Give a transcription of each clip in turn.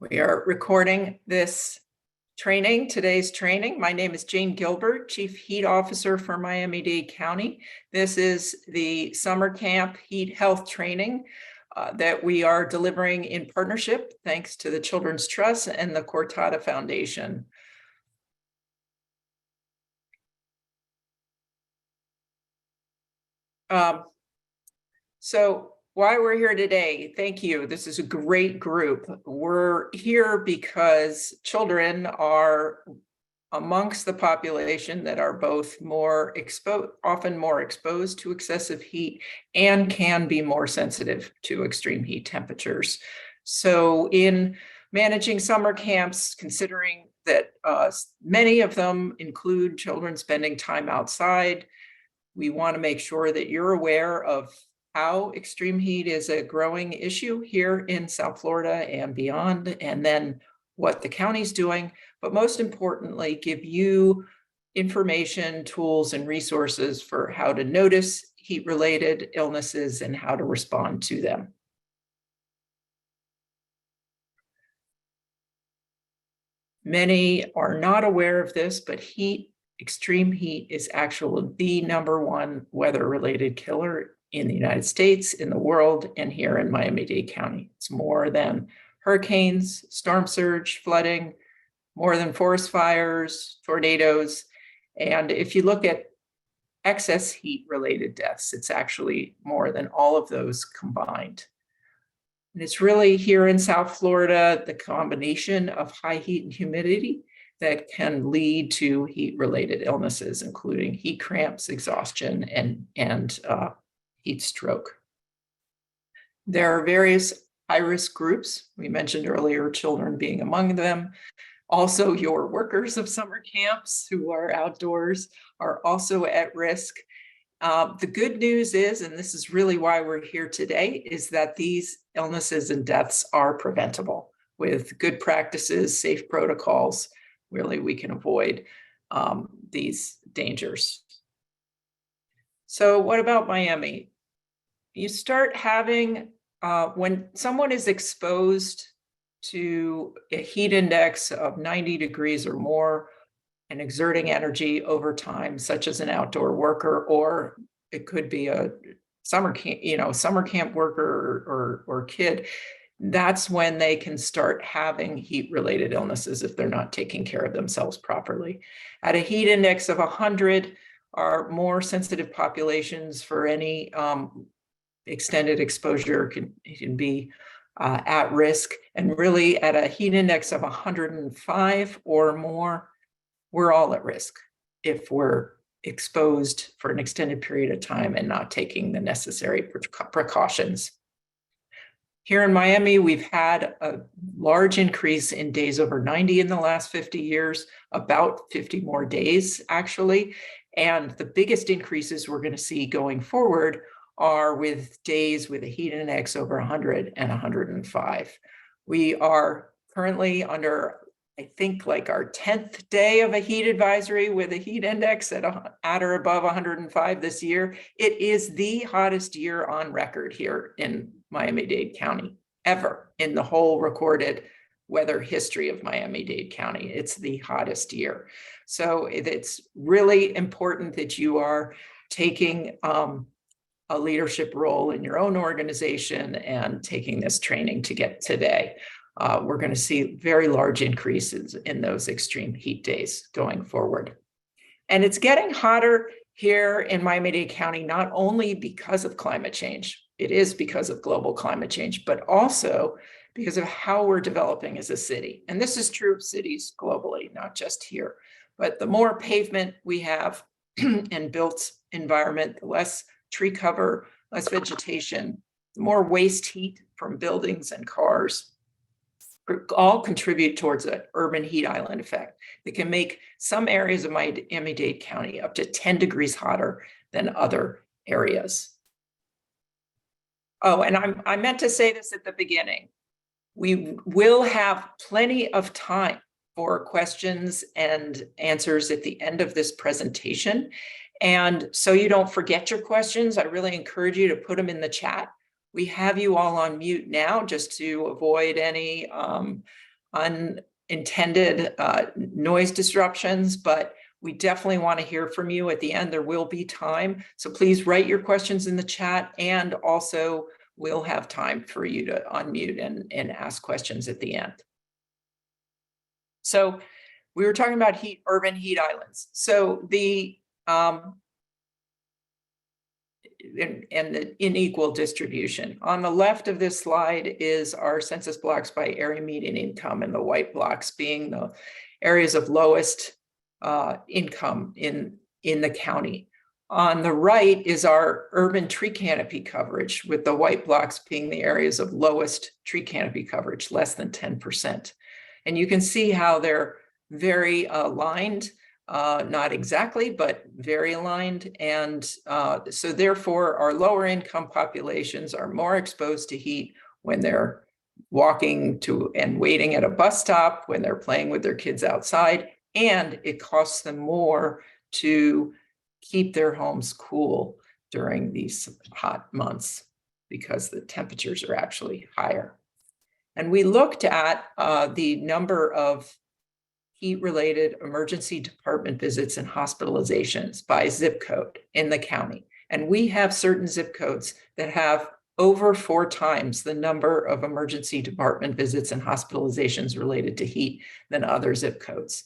We are recording this today's training. My name is Jane Gilbert, Chief Heat Officer for Miami-Dade County. This is the summer camp heat health training that we are delivering in partnership, thanks to the Children's Trust and the Cortada Foundation. So why we're here today, thank you. This is a great group. We're here because children are amongst the population that are both often more exposed to excessive heat and can be more sensitive to extreme heat temperatures. So in managing summer camps, considering that many of them include children spending time outside, we want to make sure that you're aware of how extreme heat is a growing issue here in South Florida and beyond, and then what the county's doing, but most importantly, give you information, tools, and resources for how to notice heat-related illnesses and how to respond to them. Many are not aware of this, but extreme heat is actually the #1 weather-related killer in the United States, in the world, and here in Miami-Dade County. It's more than hurricanes, storm surge, flooding, more than forest fires, tornadoes. And if you look at excess heat-related deaths, it's actually more than all of those combined. And it's really here in South Florida, the combination of high heat and humidity that can lead to heat-related illnesses, including heat cramps, exhaustion, and heat stroke. There are various high-risk groups. We mentioned earlier, children being among them. Also, your workers of summer camps who are outdoors are also at risk. The good news is, and this is really why we're here today, is that these illnesses and deaths are preventable. With good practices, safe protocols, really we can avoid these dangers. So what about Miami? You start having, when someone is exposed to a heat index of 90 degrees or more and exerting energy over time, such as an outdoor worker, or it could be a summer camp worker or kid, that's when they can start having heat-related illnesses if they're not taking care of themselves properly. At a heat index of 100, are more sensitive populations for any extended exposure can be at risk. And really at a heat index of 105 or more, we're all at risk if we're exposed for an extended period of time and not taking the necessary precautions. Here in Miami, we've had a large increase in days over 90 in the last 50 years, about 50 more days actually. And the biggest increases we're going to see going forward are with days with a heat index over 100 and 105. We are currently under, I think, like our 10th day of a heat advisory with a heat index at or above 105 this year. It is the hottest year on record here in Miami-Dade County ever in the whole recorded weather history of Miami-Dade County. It's the hottest year. So it's really important that you are taking a leadership role in your own organization and taking this training to get today. We're going to see very large increases in those extreme heat days going forward. And it's getting hotter here in Miami-Dade County, not only because of climate change, it is because of global climate change, but also because of how we're developing as a city. And this is true of cities globally, not just here. But the more pavement we have and built environment, the less tree cover, less vegetation, the more waste heat from buildings and cars, all contribute towards an urban heat island effect that can make some areas of Miami-Dade County up to 10 degrees hotter than other areas. Oh, and I meant to say this at the beginning. We will have plenty of time for questions and answers at the end of this presentation. And so you don't forget your questions, I really encourage you to put them in the chat. We have you all on mute now just to avoid any unintended noise disruptions, but we definitely want to hear from you at the end. There will be time. So please write your questions in the chat, and also we'll have time for you to unmute and ask questions at the end. So we were talking about urban heat islands. So the and the unequal distribution. On the left of this slide is our census blocks by area median income, and the white blocks being the areas of lowest income in the county. On the right is our urban tree canopy coverage, with the white blocks being the areas of lowest tree canopy coverage, less than 10%. And you can see how they're very aligned. Not exactly, but very aligned. And so therefore, our lower income populations are more exposed to heat when they're walking to and waiting at a bus stop, when they're playing with their kids outside, and it costs them more to keep their homes cool during these hot months because the temperatures are actually higher. And we looked at the number of heat-related emergency department visits and hospitalizations by zip code in the county. And we have certain zip codes that have over 4 times the number of emergency department visits and hospitalizations related to heat than other zip codes.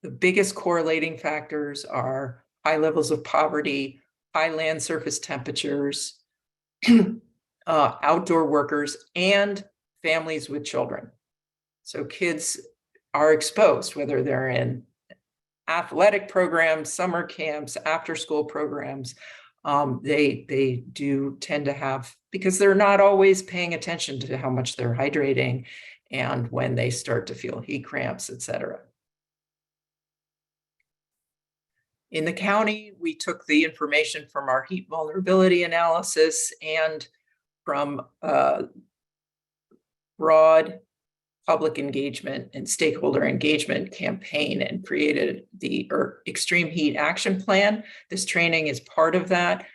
The biggest correlating factors are high levels of poverty, high land surface temperatures, outdoor workers, and families with children. So kids are exposed, whether they're in athletic programs, summer camps, after-school programs. They do tend to have, because they're not always paying attention to how much they're hydrating and when they start to feel heat cramps, etc. In the county, we took the information from our heat vulnerability analysis and from broad public engagement and stakeholder engagement campaign and created the Extreme Heat Action Plan. This training is part of that.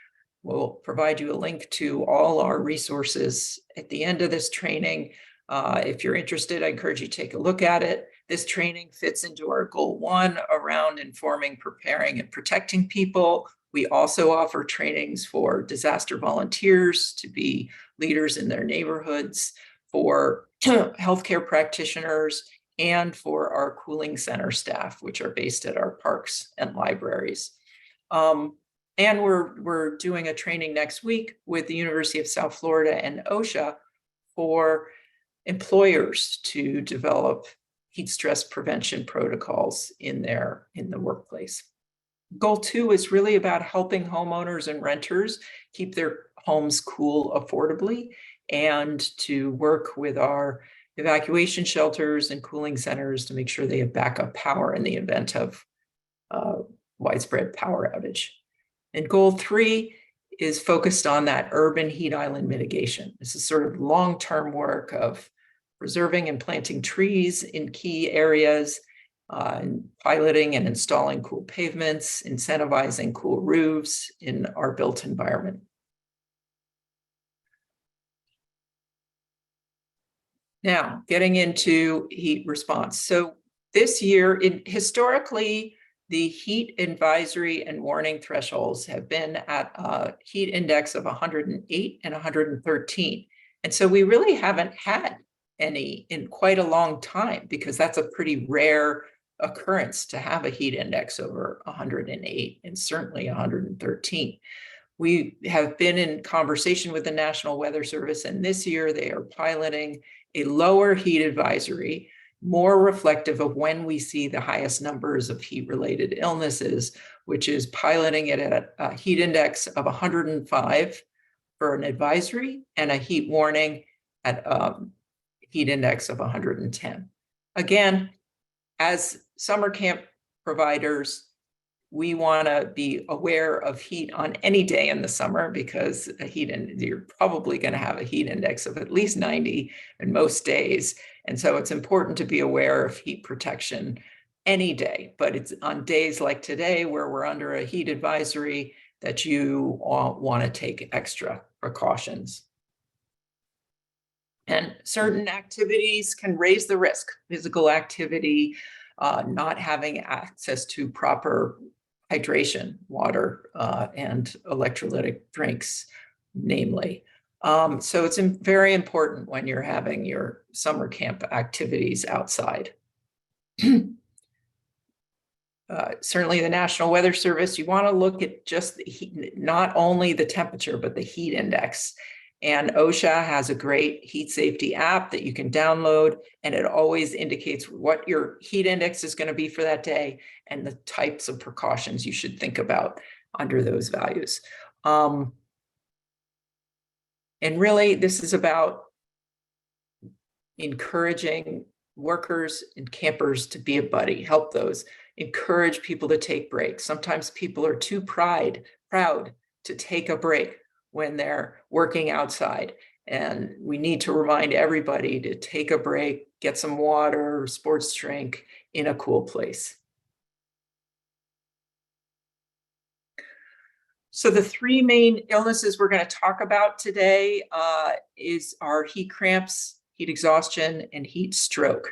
We'll provide you a link to all our resources at the end of this training. If you're interested, I encourage you to take a look at it. This training fits into our goal 1 around informing, preparing, and protecting people. We also offer trainings for disaster volunteers to be leaders in their neighborhoods, for healthcare practitioners, and for our cooling center staff, which are based at our parks and libraries. And we're doing a training next week with the University of South Florida and OSHA for employers to develop heat stress prevention protocols in the workplace. Goal 2 is really about helping homeowners and renters keep their homes cool affordably, and to work with our evacuation shelters and cooling centers to make sure they have backup power in the event of widespread power outage. And goal 3 is focused on that urban heat island mitigation. This is sort of long-term work of preserving and planting trees in key areas, and piloting and installing cool pavements, incentivizing cool roofs in our built environment. Now, getting into heat response. So this year, historically, the heat advisory and warning thresholds have been at a heat index of 108 and 113. And so we really haven't had any in quite a long time, because that's a pretty rare occurrence to have a heat index over 108 and certainly 113. We have been in conversation with the National Weather Service, and this year they are piloting a lower heat advisory, more reflective of when we see the highest numbers of heat-related illnesses, which is piloting it at a heat index of 105 for an advisory and a heat warning at heat index of 110. Again, as summer camp providers, we want to be aware of heat on any day in the summer, because you're probably going to have a heat index of at least 90 in most days. And so it's important to be aware of heat protection any day. But it's on days like today, where we're under a heat advisory, that you want to take extra precautions. And certain activities can raise the risk. Physical activity, not having access to proper hydration, water, and electrolytic drinks, namely. So it's very important when you're having your summer camp activities outside. Certainly the National Weather Service, you want to look at just the heat, not only the temperature, but the heat index. And OSHA has a great heat safety app that you can download, and it always indicates what your heat index is going to be for that day and the types of precautions you should think about under those values. And really, this is about encouraging workers and campers to be a buddy, help those, encourage people to take breaks. Sometimes people are too proud to take a break when they're working outside. And we need to remind everybody to take a break, get some water or sports drink in a cool place. So the three main illnesses we're going to talk about today are heat cramps, heat exhaustion, and heat stroke.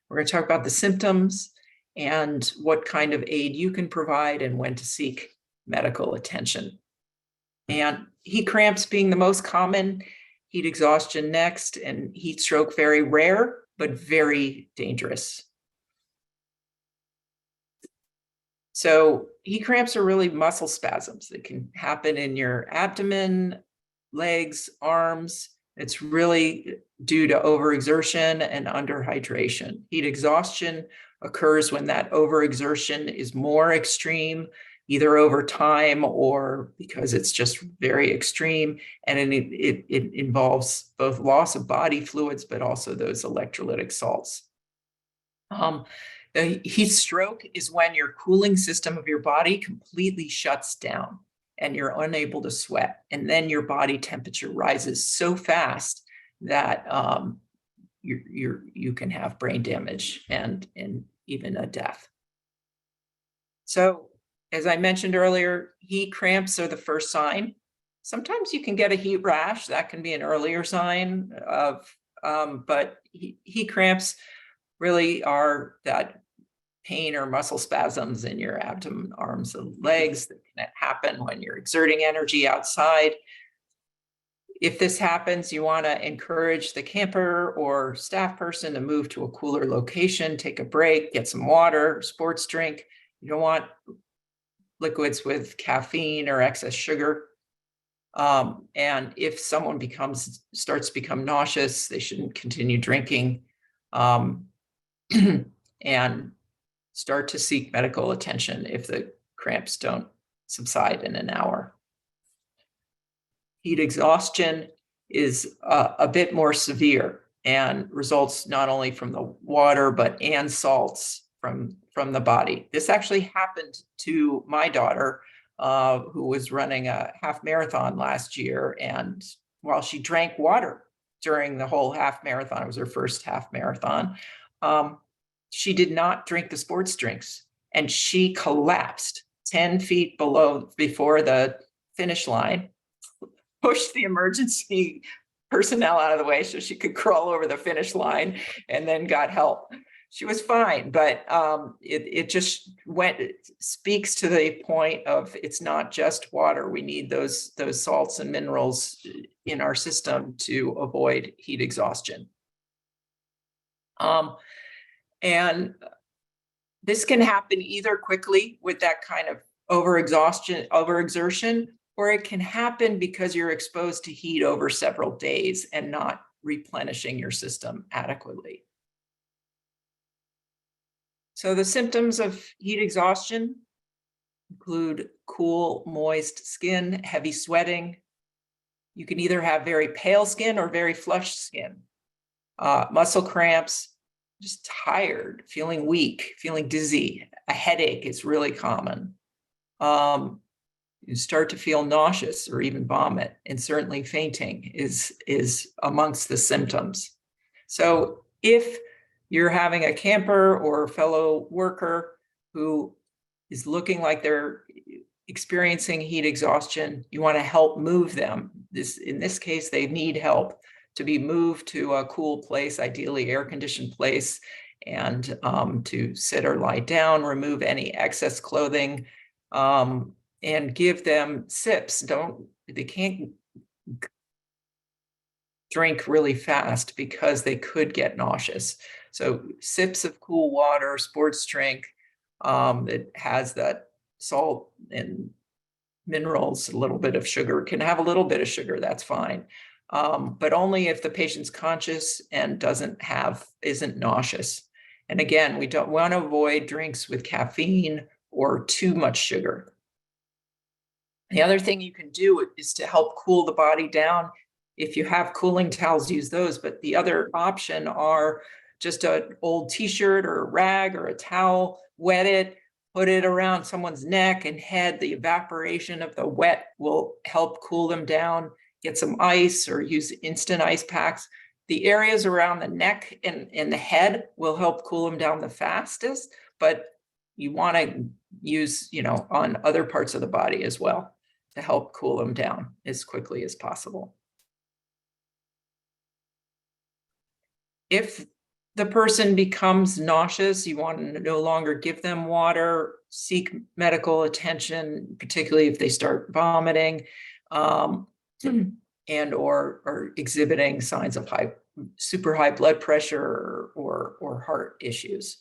We're going to talk about the symptoms and what kind of aid you can provide and when to seek medical attention. And heat cramps being the most common, heat exhaustion next, and heat stroke very rare, but very dangerous. So heat cramps are really muscle spasms that can happen in your abdomen, legs, arms. It's really due to overexertion and underhydration. Heat exhaustion occurs when that overexertion is more extreme, either over time or because it's just very extreme. And it involves both loss of body fluids, but also those electrolytic salts. The heat stroke is when your cooling system of your body completely shuts down and you're unable to sweat. And then your body temperature rises so fast that you can have brain damage and even a death. So as I mentioned earlier, heat cramps are the first sign. Sometimes you can get a heat rash. That can be an earlier sign of, but heat cramps really are that pain or muscle spasms in your abdomen, arms, and legs that can happen when you're exerting energy outside. If this happens, you want to encourage the camper or staff person to move to a cooler location, take a break, get some water, sports drink. You don't want liquids with caffeine or excess sugar. And if someone starts to become nauseous, they shouldn't continue drinking. And start to seek medical attention if the cramps don't subside in an hour. Heat exhaustion is a bit more severe and results not only from the water, and salts from the body. This actually happened to my daughter, who was running a half marathon last year. And while she drank water during the whole half marathon, it was her first half marathon, she did not drink the sports drinks, and she collapsed 10 feet before the finish line, pushed the emergency personnel out of the way so she could crawl over the finish line, and then got help. She was fine, but it just speaks to the point of it's not just water. We need those salts and minerals in our system to avoid heat exhaustion. And this can happen either quickly with that kind of overexertion, or it can happen because you're exposed to heat over several days and not replenishing your system adequately. So the symptoms of heat exhaustion include cool, moist skin, heavy sweating. You can either have very pale skin or very flushed skin, muscle cramps, just tired, feeling weak, feeling dizzy. A headache is really common. You start to feel nauseous or even vomit, and certainly fainting is amongst the symptoms. So if you're having a camper or a fellow worker who is looking like they're experiencing heat exhaustion, you want to help move them. In this case, they need help to be moved to a cool place, ideally air-conditioned place, and to sit or lie down, remove any excess clothing, and give them sips. They can't drink really fast because they could get nauseous. So sips of cool water, sports drink, that has that salt and minerals, a little bit of sugar, can have a little bit of sugar, that's fine. But only if the patient's conscious and isn't nauseous. And again, we don't want to avoid drinks with caffeine or too much sugar. The other thing you can do is to help cool the body down. If you have cooling towels, use those. But the other option are just an old t-shirt or a rag or a towel, wet it, put it around someone's neck and head. The evaporation of the wet will help cool them down. Get some ice or use instant ice packs. The areas around the neck and the head will help cool them down the fastest, but you want to use, on other parts of the body as well to help cool them down as quickly as possible. If the person becomes nauseous, you want to no longer give them water, seek medical attention, particularly if they start vomiting, and or exhibiting signs of super high blood pressure or heart issues.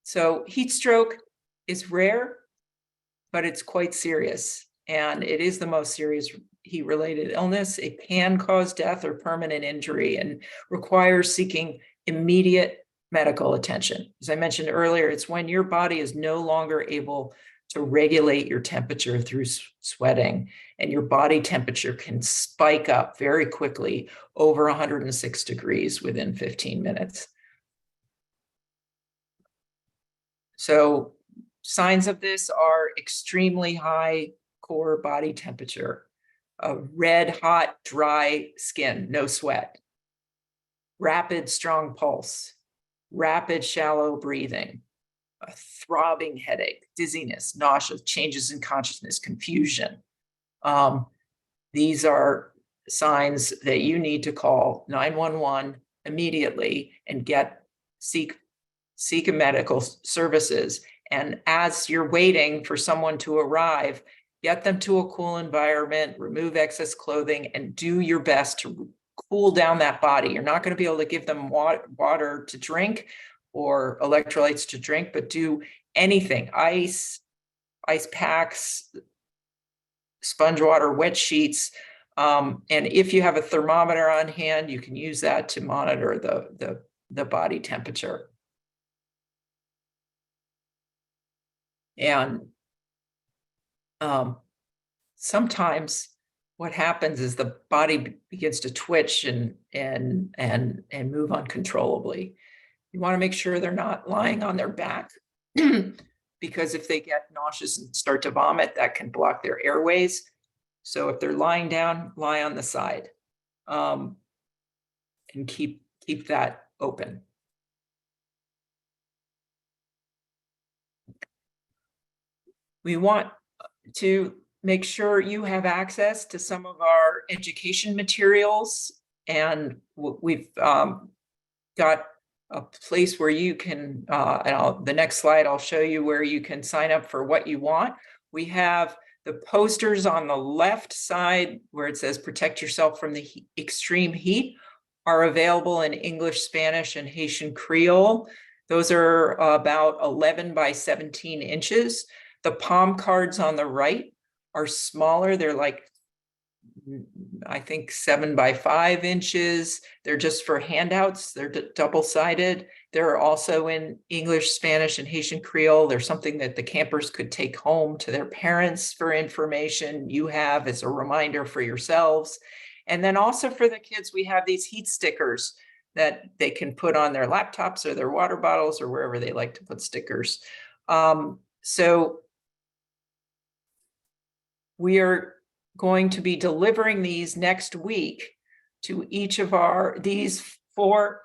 So heat stroke is rare, but it's quite serious, and it is the most serious heat-related illness. It can cause death or permanent injury and requires seeking immediate medical attention. As I mentioned earlier, it's when your body is no longer able to regulate your temperature through sweating, and your body temperature can spike up very quickly over 106 degrees within 15 minutes. So signs of this are extremely high core body temperature, a red, hot, dry skin, no sweat, rapid, strong pulse, rapid, shallow breathing, a throbbing headache, dizziness, nausea, changes in consciousness, confusion. These are signs that you need to call 911 immediately and seek medical services. And as you're waiting for someone to arrive, get them to a cool environment, remove excess clothing, and do your best to cool down that body. You're not going to be able to give them water to drink or electrolytes to drink, but do anything, ice packs, sponge water, wet sheets. And if you have a thermometer on hand, you can use that to monitor the body temperature. And sometimes what happens is the body begins to twitch and move uncontrollably. You want to make sure they're not lying on their back because if they get nauseous and start to vomit, that can block their airways. So if they're lying down, lie on the side, and keep that open. We want to make sure you have access to some of our education materials, and we've got a place where you can, the next slide, I'll show you where you can sign up for what you want. We have the posters on the left side where it says protect yourself from the extreme heat are available in English, Spanish, and Haitian Creole. Those are about 11 by 17 inches. The palm cards on the right are smaller. They're like, I think 7 by 5 inches. They're just for handouts. They're double-sided. They're also in English, Spanish, and Haitian Creole. They're something that the campers could take home to their parents for information. You have as a reminder for yourselves. And then also for the kids, we have these heat stickers that they can put on their laptops or their water bottles or wherever they like to put stickers. So we are going to be delivering these next week to each of these 4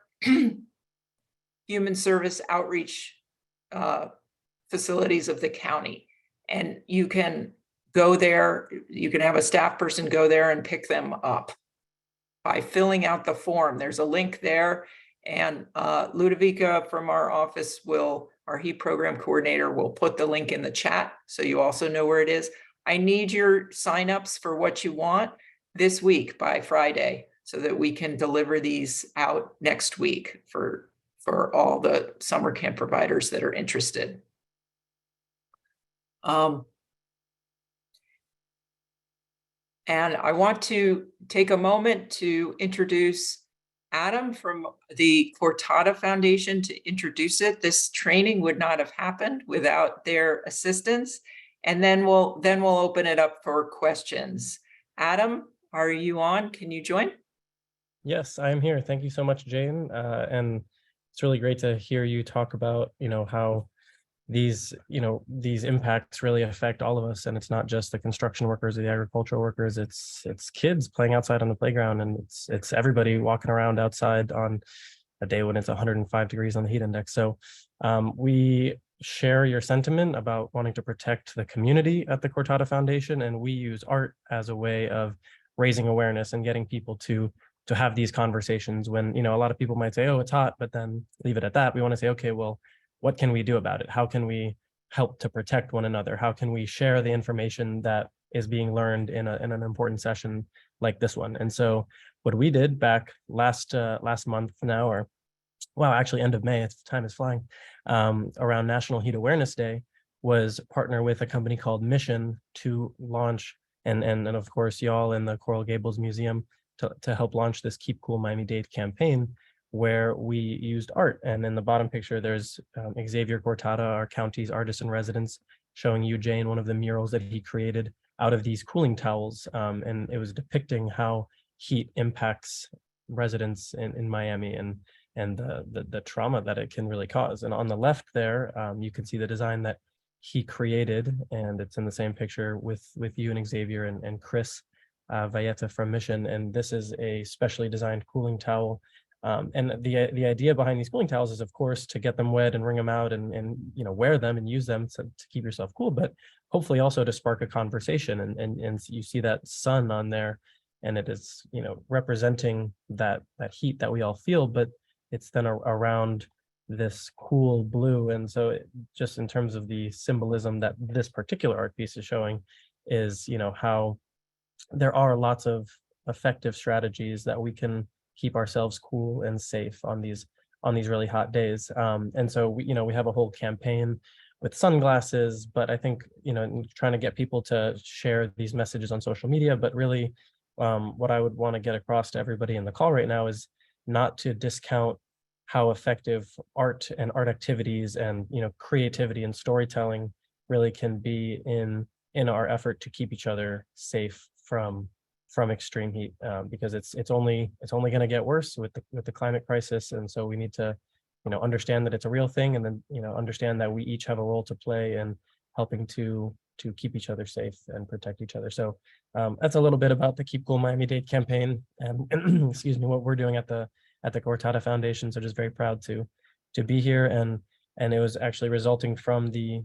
human service outreach facilities of the county. And you can go there. You can have a staff person go there and pick them up by filling out the form. There's a link there, and Ludovica from our office our HEAP program coordinator will put the link in the chat, so you also know where it is. I need your signups for what you want this week by Friday, so that we can deliver these out next week for all the summer camp providers that are interested. And I want to take a moment to introduce Adam from the Cortada Foundation to introduce it. This training would not have happened without their assistance. And then we'll open it up for questions. Adam, are you on? Can you join? Yes, I'm here. Thank you so much, Jane. And it's really great to hear you talk about, how these impacts really affect all of us. And it's not just the construction workers or the agricultural workers, it's kids playing outside on the playground, and it's everybody walking around outside on a day when it's 105 degrees on the heat index. So we share your sentiment about wanting to protect the community at the Cortada Foundation, and we use art as a way of raising awareness and getting people to have these conversations when, a lot of people might say, oh, it's hot, but then leave it at that. We want to say, okay, well, what can we do about it? How can we help to protect one another? How can we share the information that is being learned in an important session like this one? And so what we did back last month now, or well, actually end of May, time is flying, around National Heat Awareness Day, was partner with a company called Mission to launch, and of course y'all in the Coral Gables Museum to help launch this Keep Cool Miami-Dade campaign, where we used art. And in the bottom picture, there's Xavier Cortada, our county's artist in residence, showing you, Jane, one of the murals that he created out of these cooling towels. And it was depicting how heat impacts residents in Miami and the trauma that it can really cause. And on the left there, you can see the design that he created, and it's in the same picture with you and Xavier and Chris Valletta from Mission. And this is a specially designed cooling towel. And the idea behind these cooling towels is, of course, to get them wet and wring them out and wear them and use them to keep yourself cool, but hopefully also to spark a conversation. And you see that sun on there, and it is representing that heat that we all feel, but it's then around this cool blue. And so just in terms of the symbolism that this particular art piece is showing is how there are lots of effective strategies that we can keep ourselves cool and safe on these really hot days. And so we have a whole campaign with sunglasses, but I think trying to get people to share these messages on social media. But really what I would want to get across to everybody in the call right now is not to discount how effective art and art activities and creativity and storytelling really can be in our effort to keep each other safe from extreme heat, because it's only going to get worse with the climate crisis. And so we need to understand that it's a real thing, and then understand that we each have a role to play in helping to keep each other safe and protect each other. So that's a little bit about the Keep Cool Miami-Dade campaign, and excuse me, what we're doing at the Cortada Foundation. So just very proud to be here, and it was actually resulting from the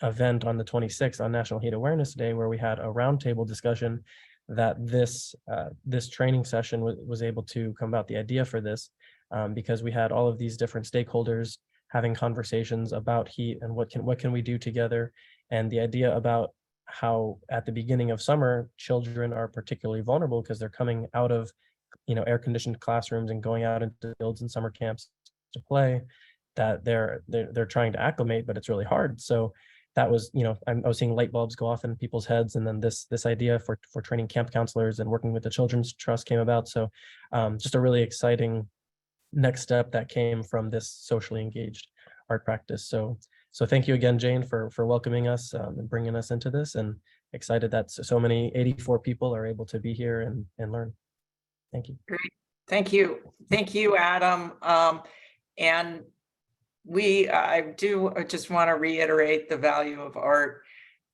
event on the 26th on National Heat Awareness Day, where we had a roundtable discussion that this training session was able to come about, the idea for this, because we had all of these different stakeholders having conversations about heat and what can we do together, and the idea about how at the beginning of summer children are particularly vulnerable because they're coming out of air-conditioned classrooms and going out into fields and summer camps to play, that they're trying to acclimate, but it's really hard. So that was, I was seeing light bulbs go off in people's heads, and then this idea for training camp counselors and working with the Children's Trust came about. So just a really exciting next step that came from this socially engaged art practice. So thank you again, Jane, for welcoming us and bringing us into this, and excited that so many 84 people are able to be here and learn. Thank you. Great. Thank you, Adam. And I do just want to reiterate the value of art.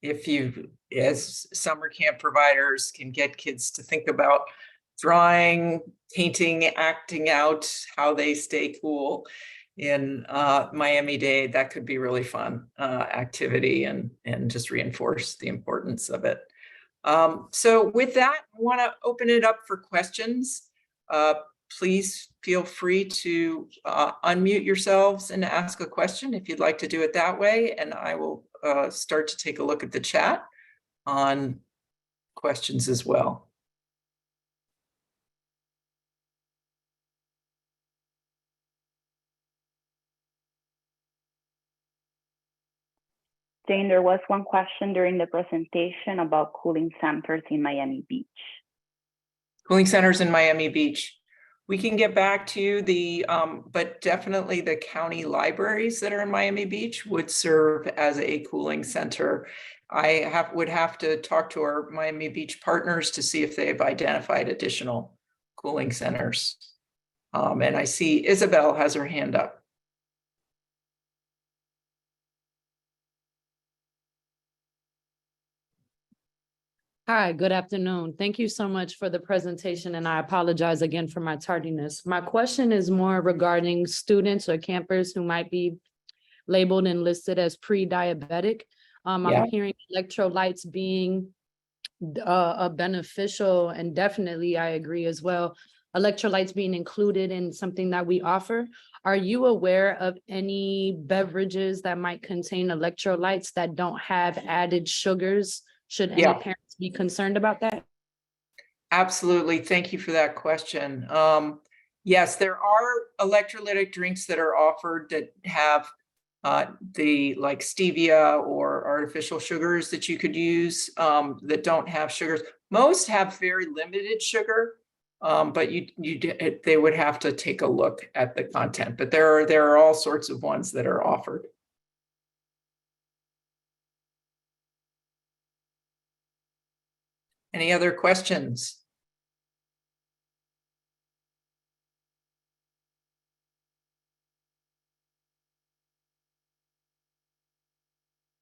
If you, as summer camp providers, can get kids to think about drawing, painting, acting out how they stay cool, in Miami-Dade. That could be really fun activity and just reinforce the importance of it. So with that, I want to open it up for questions. Please feel free to unmute yourselves and ask a question if you'd like to do it that way. And I will start to take a look at the chat on questions as well. Jane, there was one question during the presentation about cooling centers in Miami Beach. Cooling centers in Miami Beach. We can get back to you, but definitely the county libraries that are in Miami Beach would serve as a cooling center. I would have to talk to our Miami Beach partners to see if they've identified additional cooling centers. And I see Isabel has her hand up. Hi, good afternoon. Thank you so much for the presentation, and I apologize again for my tardiness. My question is more regarding students or campers who might be labeled and listed as pre-diabetic. I'm hearing electrolytes being a beneficial, and definitely I agree as well, electrolytes being included in something that we offer. Are you aware of any beverages that might contain electrolytes that don't have added sugars? Should any parents be concerned about that? Absolutely. Thank you for that question. Yes, there are electrolytic drinks that are offered that have the like stevia or artificial sugars that you could use that don't have sugars. Most have very limited sugar, but they would have to take a look at the content. But there are all sorts of ones that are offered. Any other questions?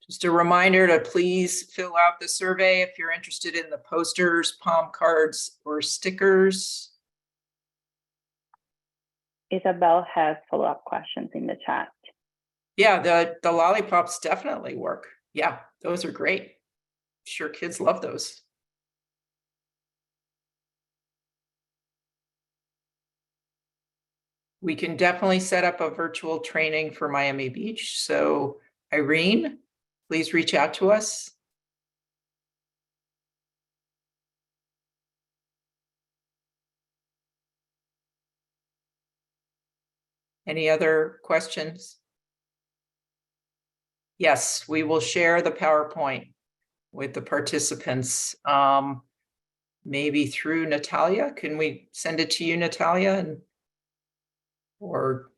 Just a reminder to please fill out the survey if you're interested in the posters, palm cards, or stickers. Isabel has follow-up questions in the chat. Yeah, the lollipops definitely work. Yeah, those are great. Sure, kids love those. We can definitely set up a virtual training for Miami Beach. So Irene, please reach out to us. Any other questions? Yes, we will share the PowerPoint with the participants, maybe through Natalia. Can we send it to you, Natalia? Or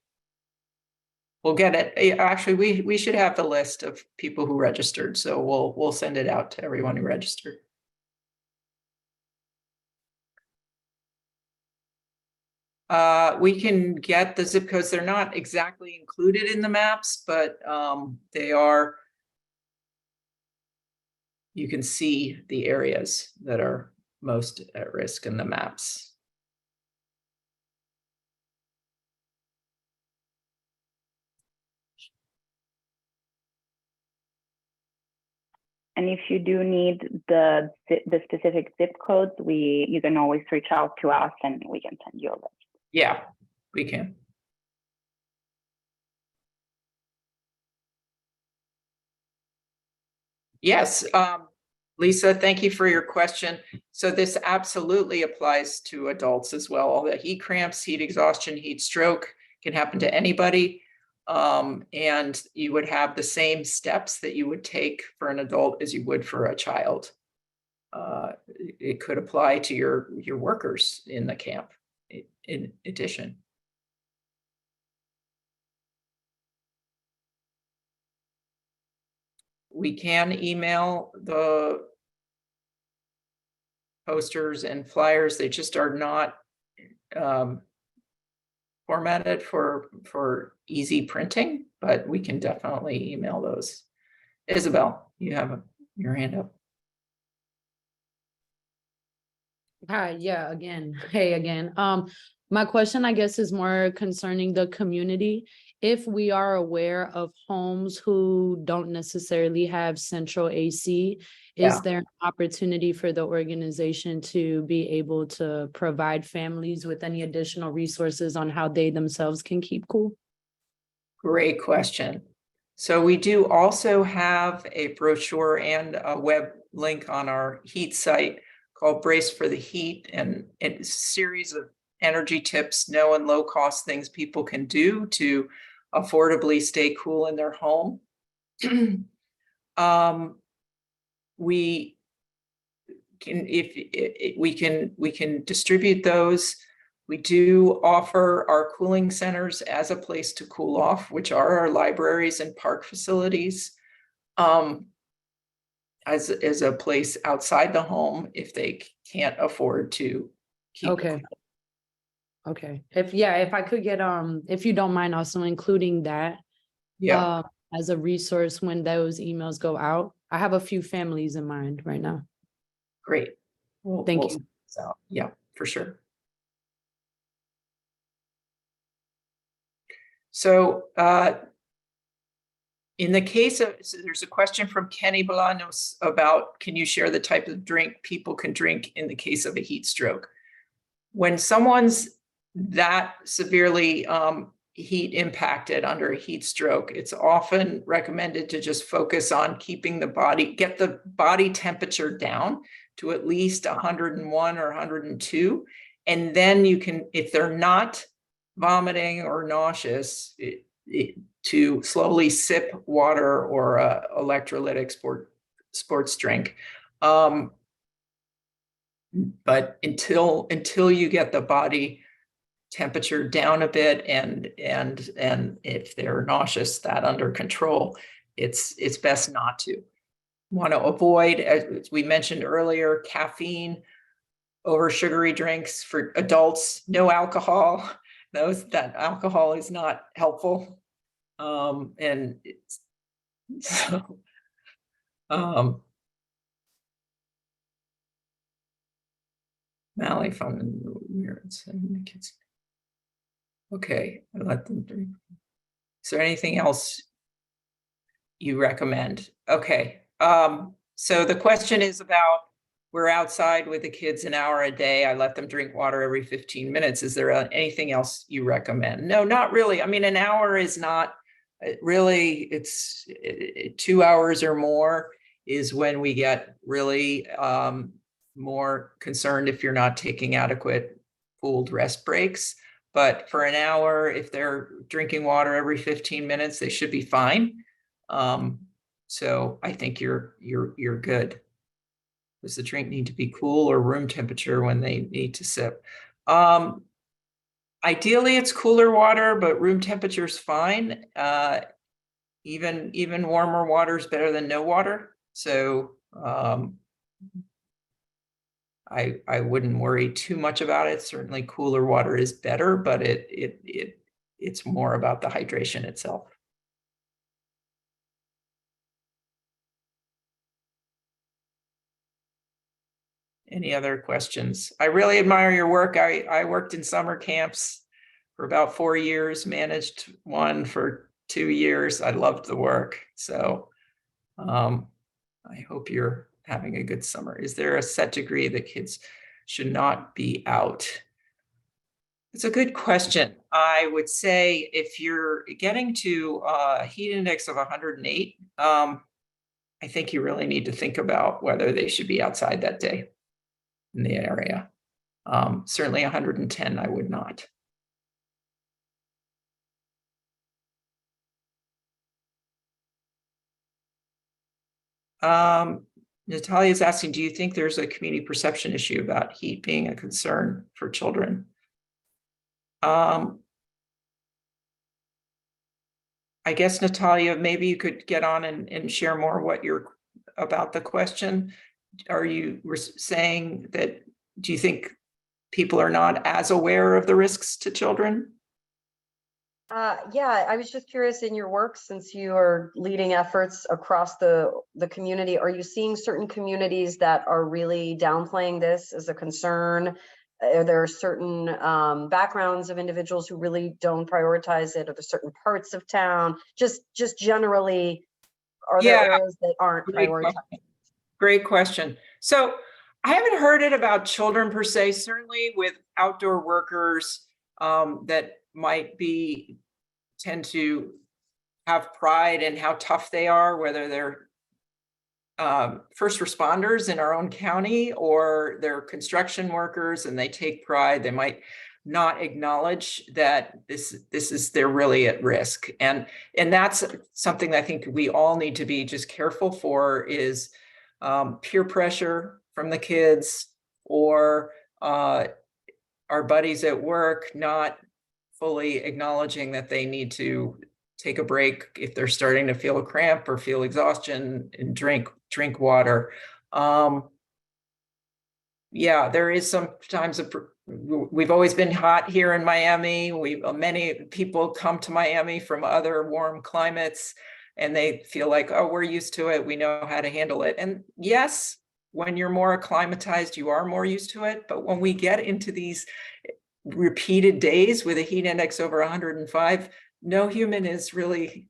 we'll get it. Actually, we should have the list of people who registered, so we'll send it out to everyone who registered. We can get the zip codes. They're not exactly included in the maps, but they are. You can see the areas that are most at risk in the maps. And if you do need the specific zip codes, you can always reach out to us and we can send you a list. Yeah, we can. Yes, Lisa, thank you for your question. So this absolutely applies to adults as well. All the heat cramps, heat exhaustion, heat stroke can happen to anybody. And you would have the same steps that you would take for an adult as you would for a child. It could apply to your workers in the camp in addition. We can email the posters and flyers. They just are not formatted for easy printing, but we can definitely email those. Isabel, you have your hand up. Hi, yeah, again, hey again. My question, I guess, is more concerning the community. if we are aware of homes who don't necessarily have central AC, Yeah. is there an opportunity for the organization to be able to provide families with any additional resources on how they themselves can keep cool? Great question. So we do also have a brochure and a web link on our heat site called Brace for the Heat, and it's a series of energy tips, no and low cost things people can do to affordably stay cool in their home. We can, we can distribute those. We do offer our cooling centers as a place to cool off, which are our libraries and park facilities, as a place outside the home if they can't afford to keep it Okay. cool. Okay. If I could get, if you don't mind also including that, Yeah, as a resource when those emails go out. I have a few families in mind right now. great. Thank We'll you. sort this out. Yeah, for sure. So in the case of, so there's a question from Kenny Bolanos about, can you share the type of drink people can drink in the case of a heat stroke? When someone's that severely heat impacted under a heat stroke, it's often recommended to just focus on keeping the body, get the body temperature down to at least 101 or 102. And then you can, if they're not vomiting or nauseous, to slowly sip water or electrolytic sports drink. But until you get the body temperature down a bit and if they're nauseous, that under control, it's best not to. Want to avoid, as we mentioned earlier, caffeine, over sugary drinks for adults, no alcohol. That alcohol is not helpful. And it's so Mally from the kids. Okay, I let them drink. Is there anything else you recommend? Okay, so the question is about, we're outside with the kids an hour a day. I let them drink water every 15 minutes. Is there anything else you recommend? No, not really. I mean, an hour is not really, it's 2 hours or more is when we get really more concerned if you're not taking adequate cooled rest breaks. But for an hour, if they're drinking water every 15 minutes, they should be fine. So I think you're good. Does the drink need to be cool or room temperature when they need to sip? Ideally, it's cooler water, but room temperature is fine. Even warmer water is better than no water. So I wouldn't worry too much about it. Certainly, cooler water is better, but it's more about the hydration itself. Any other questions? I really admire your work. I worked in summer camps for about 4 years, managed one for 2 years. I loved the work. So I hope you're having a good summer. Is there a set degree that kids should not be out? It's a good question. I would say if you're getting to a heat index of 108, I think you really need to think about whether they should be outside that day in the area. Certainly 110, I would not. Natalia is asking, do you think there's a community perception issue about heat being a concern for children? I guess, Natalia, maybe you could get on and share more what you're about the question. Are you saying that, do you think people are not as aware of the risks to children? Yeah, I was just curious, in your work, since you are leading efforts across the community, are you seeing certain communities that are really downplaying this as a concern? Are there certain backgrounds of individuals who really don't prioritize it? Are there certain parts of town? Just generally, are there Yeah, areas that aren't great prioritized? question. Great question. So I haven't heard it about children per se, certainly with outdoor workers that might tend to have pride in how tough they are, whether they're first responders in our own county or they're construction workers and they take pride. They might not acknowledge that they're really at risk. And that's something I think we all need to be just careful for is peer pressure from the kids or our buddies at work not fully acknowledging that they need to take a break if they're starting to feel a cramp or feel exhaustion and drink water. Yeah, there is sometimes we've always been hot here in Miami. Many people come to Miami from other warm climates and they feel like, oh, we're used to it. We know how to handle it. And yes, when you're more acclimatized, you are more used to it. But when we get into these repeated days with a heat index over 105, no human is really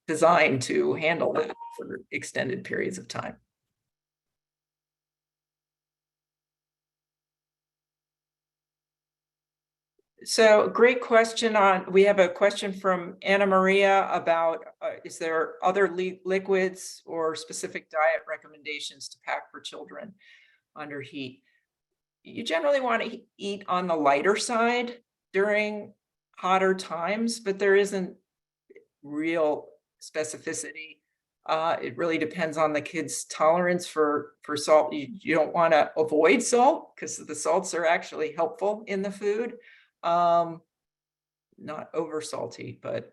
designed to handle that for extended periods of time. So great question we have a question from Anna Maria about, is there other liquids or specific diet recommendations to pack for children under heat? You generally want to eat on the lighter side during hotter times, but there isn't real specificity. It really depends on the kid's tolerance for salt. You don't want to avoid salt because the salts are actually helpful in the food. Not over salty, but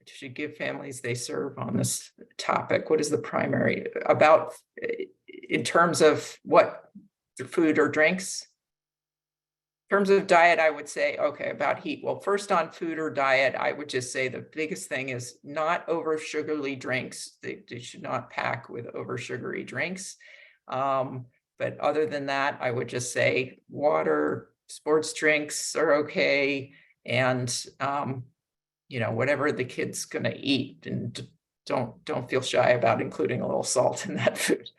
should give families they serve on this topic. What is the primary about in terms of what food or drinks? In terms of diet, I would say, okay, about heat. Well, first on food or diet, I would just say the biggest thing is not over sugary drinks. They should not pack with over sugary drinks. But other than that, I would just say water, sports drinks are okay. And, whatever the kid's going to eat, and don't feel shy about including a little salt in that food.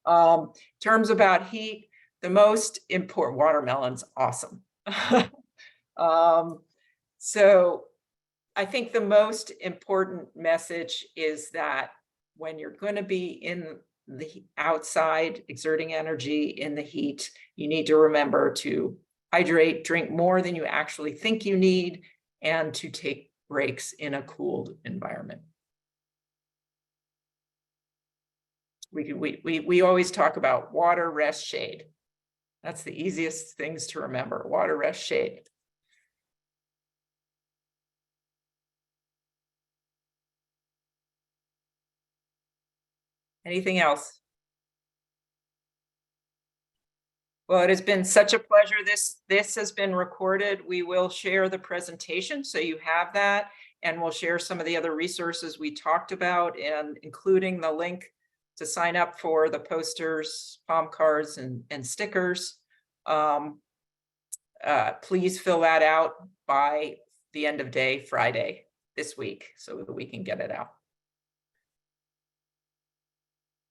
In terms about heat, the most important, watermelon's awesome. So I think the most important message is that when you're going to be in the outside exerting energy in the heat, you need to remember to hydrate, drink more than you actually think you need, and to take breaks in a cooled environment. We always talk about water, rest, shade. That's the easiest things to remember. Water, rest, shade. Anything else? Well, it has been such a pleasure. This has been recorded. We will share the presentation so you have that, and we'll share some of the other resources we talked about, and including the link to sign up for the posters, palm cards, and stickers. Please fill that out by the end of day Friday this week so that we can get it out.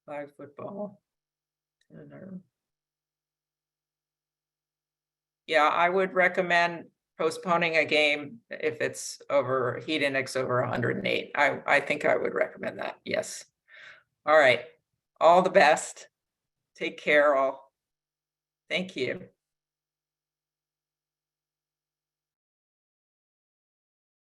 Flag football. Yeah, I would recommend postponing a game if it's over heat index over 108. I think I would recommend that. Yes. All right. All the best. Take care all. Thank you.